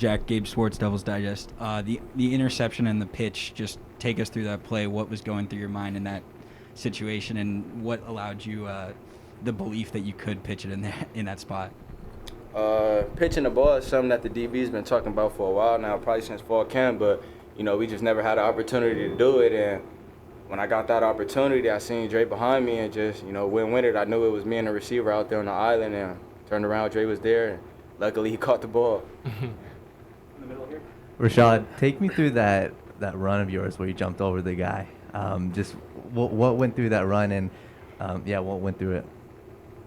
Jack, Gabe Swartz, Devil's Digest. The interception and the pitch, just take us through that play. What was going through your mind in that situation, and what allowed you the belief that you could pitch it in that spot? Pitching the ball is something that the DB's been talking about for a while now, probably since fall camp, but, we just never had an opportunity to do it. And when I got that opportunity, I seen Dre behind me and just, went with it. I knew it was me and the receiver out there on the island, and turned around, Dre was there, and luckily he caught the ball. In the middle here. Rachaad, take me through that run of yours where you jumped over the guy. Just what went through that run, and what went through it?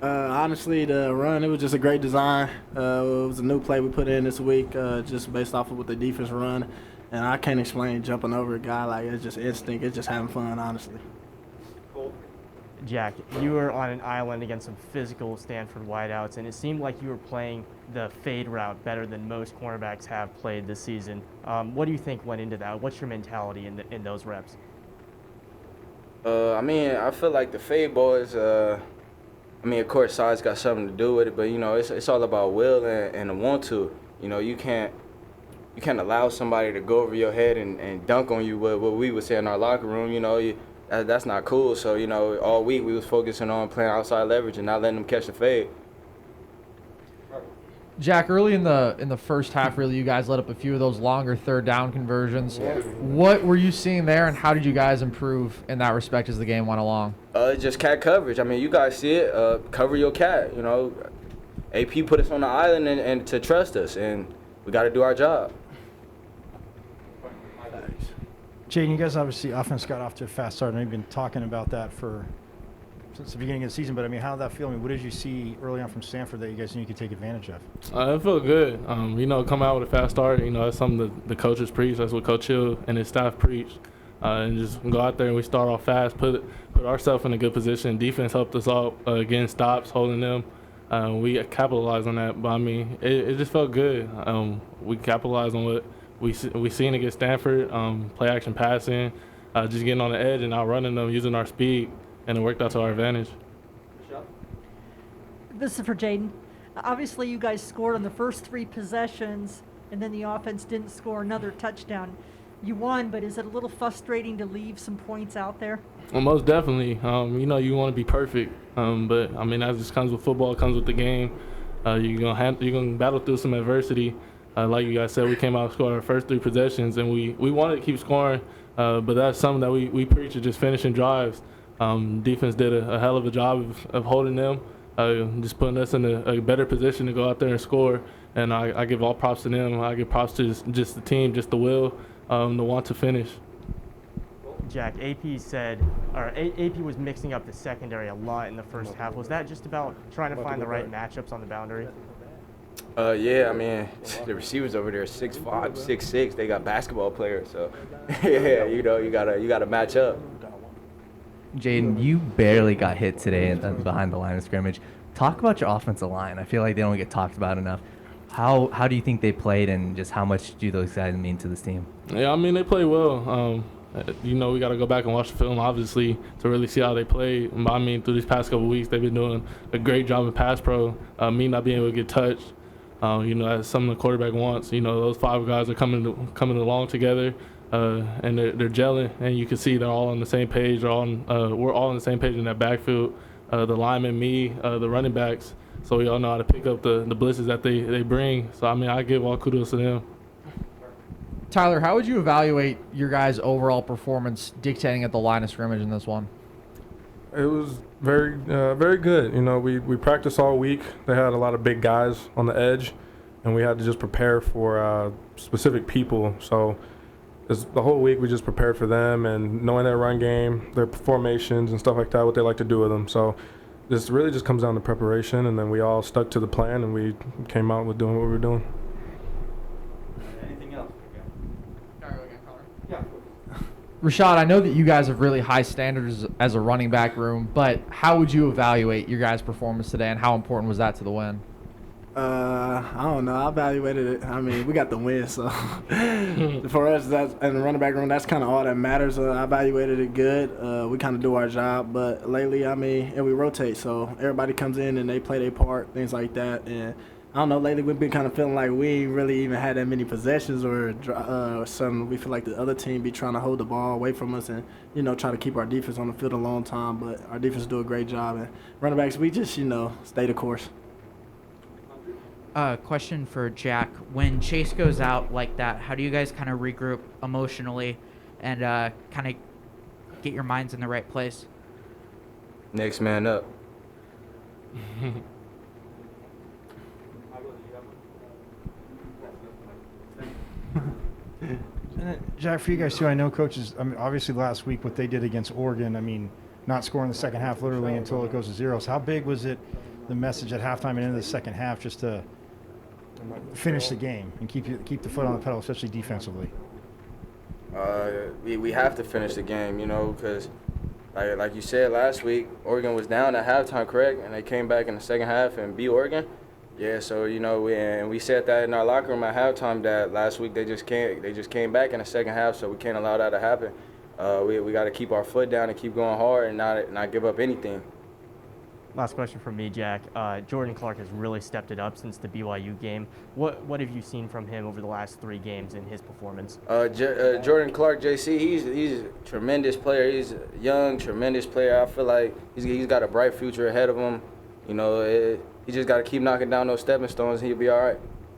Honestly, the run, it was just a great design. It was a new play we put in this week, just based off of what the defense run. And I can't explain jumping over a guy. Like, it's just instinct. It's just having fun, honestly. Jack, you were on an island against some physical Stanford wideouts, and it seemed like you were playing the fade route better than most cornerbacks have played this season. What do you think went into that? What's your mentality in those reps? I feel like the fade ball is, of course, size got something to do with it, but, it's all about will and the want to. You can't allow somebody to go over your head and dunk on you, what we would say in our locker room, that's not cool. So, all week we was focusing on playing outside leverage and not letting them catch the fade. Jack, early in the first half, really, you guys let up a few of those longer third down conversions. Yeah. What were you seeing there, and how did you guys improve in that respect as the game went along? Just cat coverage. You guys see it. Cover your cat. AP put us on the island and to trust us, and we got to do our job. Jayden, you guys obviously offense got off to a fast start, and you've been talking about that since the beginning of the season. But how did that feel? What did you see early on from Stanford that you guys knew you could take advantage of? It felt good. Come out with a fast start. That's something that the coaches preach. That's what Coach Hill and his staff preach. And just go out there and we start off fast, put ourselves in a good position. Defense helped us out getting stops, holding them. We capitalized on that. But it just felt good. We capitalized on what we seen against Stanford, play action passing, just getting on the edge and outrunning them, using our speed, and it worked out to our advantage. This is for Jayden. Obviously, you guys scored on the first 3 possessions, and then the offense didn't score another touchdown. You won, but is it a little frustrating to leave some points out there? Well, most definitely. You want to be perfect, but that just comes with football. It comes with the game. You're gonna battle through some adversity. Like you guys said, we came out and scored our first 3 possessions, and we wanted to keep scoring, but that's something that we preach, is just finishing drives. Defense did a hell of a job of holding them, just putting us in a better position to go out there and score, and I give all props to them. I give props to just the team, just the will, the want to finish. Jack, AP was mixing up the secondary a lot in the first half. Was that just about trying to find the right matchups on the boundary? The receivers over there are 6'5", 6'6". They got basketball players, so you gotta match up. Jayden, you barely got hit today behind the line of scrimmage. Talk about your offensive line. I feel like they don't get talked about enough. How do you think they played, and just how much do those guys mean to this team? Yeah, they play well. We got to go back and watch the film, obviously, to really see how they play. But through these past couple of weeks, they've been doing a great job in pass pro. Me not being able to get touched. That's something the quarterback wants. Those 5 guys are coming along together, and they're gelling, and you can see they're all on the same page. We're all on the same page in that backfield. The linemen, the running backs. So we all know how to pick up the blitzes that they bring. So I give all kudos to them. Tyler, how would you evaluate your guys' overall performance dictating at the line of scrimmage in this one? It was very, very good. We practiced all week. They had a lot of big guys on the edge, and we had to just prepare for specific people. So the whole week we just prepared for them and knowing their run game, their formations and stuff like that, what they like to do with them. So this really just comes down to preparation, and then we all stuck to the plan, and we came out with doing what we were doing. Anything else? Yeah. Rachaad, I know that you guys have really high standards as a running back room, but how would you evaluate your guys' performance today, and how important was that to the win? I don't know. I evaluated it. We got the win, so for us, that's in the running back room, that's kind of all that matters. I evaluated it good. We kind of do our job, but lately, and we rotate, so everybody comes in and they play their part, things like that. And I don't know, lately we've been kind of feeling like we ain't really even had that many possessions or something. We feel like the other team be trying to hold the ball away from us and, you know, try to keep our defense on the field a long time. But our defense do a great job. And running backs, we just, you know, stay the course. Question for Jack. When Chase goes out like that, how do you guys kind of regroup emotionally and kind of get your minds in the right place? Next man up. And then, Jack, for you guys too, I know coaches. I mean, obviously last week what they did against Oregon. I mean, not scoring the second half literally until it goes to zeros. How big was it, the message at halftime and into the second half, just to finish the game and keep the foot on the pedal, especially defensively? We have to finish the game, you know, because like you said last week, Oregon was down at halftime, correct? And they came back in the second half and beat Oregon. Yeah, so you know, we said that in our locker room at halftime that last week they just came back in the second half, so we can't allow that to happen. We got to keep our foot down and keep going hard and not give up anything. Last question from me, Jack. Jordan Clark has really stepped it up since the BYU game. What have you seen from him over the last 3 games in his performance? Jordan Clark, JC, he's a tremendous player. He's a young, tremendous player. I feel like he's got a bright future ahead of him. You know, he just got to keep knocking down those stepping stones and he'll be all right.